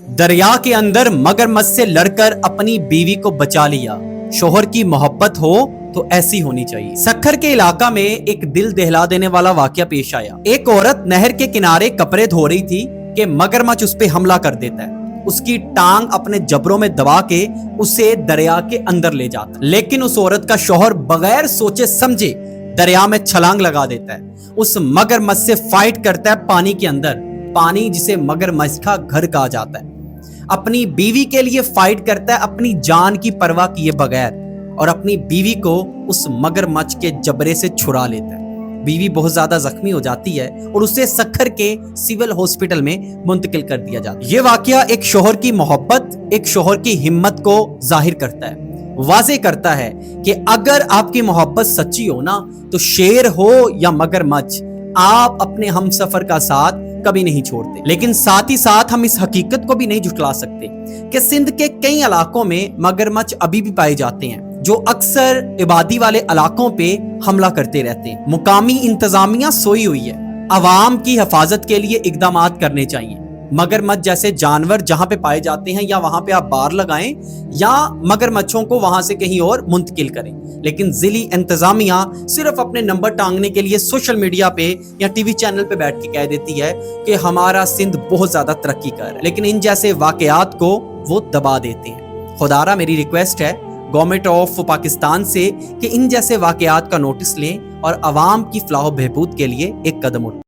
دریا کے اندر مگرمچھ سے لڑ کر اپنی بیوی کو بچا لیا. شوہر کی محبت ہو تو ایسی ہونی چاہیے. سکھر کے علاقہ میں ایک دل دہلا دینے والا واقعہ پیش آیا. ایک عورت نہر کے کنارے کپڑے دھو رہی تھی کہ مگرمچھ اس پہ حملہ کر دیتا ہے. اس کی ٹانگ اپنے جبڑوں میں دبا کے اسے دریا کے اندر لے جاتا. لیکن اس عورت کا شوہر بغیر سوچے سمجھے دریا میں چھلانگ لگا دیتا ہے. اس مگرمچھ سے فائٹ کرتا ہے پانی کے اندر، پانی جسے مگرمچھ کا گھر کہا جاتا ہے. اپنی بیوی کے لیے فائٹ کرتا ہے اپنی جان کی پرواہ کیے بغیر، اور اپنی بیوی کو اس مگرمچھ کے جبڑے سے چھڑا لیتا ہے. بیوی بہت زیادہ زخمی ہو جاتی ہے اور اسے سکھر کے سول ہاسپٹل میں منتقل کر دیا جاتا ہے. یہ واقعہ ایک شوہر کی محبت، ایک شوہر کی ہمت کو ظاہر کرتا ہے، واضح کرتا ہے کہ اگر آپ کی محبت سچی ہو نا تو شیر ہو یا مگرمچھ، آپ اپنے ہمسفر کا ساتھ کبھی نہیں چھوڑتے. لیکن ساتھ ہی ساتھ ہم اس حقیقت کو بھی نہیں جھٹلا سکتے کہ سندھ کے کئی علاقوں میں مگرمچھ ابھی بھی پائے جاتے ہیں جو اکثر آبادی والے علاقوں پہ حملہ کرتے رہتے ہیں. مقامی انتظامیہ سوئی ہوئی ہے. عوام کی حفاظت کے لیے اقدامات کرنے چاہیے. مگرمچھ جیسے جانور جہاں پہ پائے جاتے ہیں یا وہاں پہ آپ بار لگائیں یا مگرمچھوں کو وہاں سے کہیں اور منتقل کریں. لیکن ضلعی انتظامیہ صرف اپنے نمبر ٹانگنے کے لیے سوشل میڈیا پہ یا ٹی وی چینل پہ بیٹھ کے کہہ دیتی ہے کہ ہمارا سندھ بہت زیادہ ترقی کر رہا ہے، لیکن ان جیسے واقعات کو وہ دبا دیتے ہیں. خدارا میری ریکویسٹ ہے گورنمنٹ آف پاکستان سے کہ ان جیسے واقعات کا نوٹس لیں اور عوام کی فلاح و بہبود کے لیے ایک قدم اٹھائیں.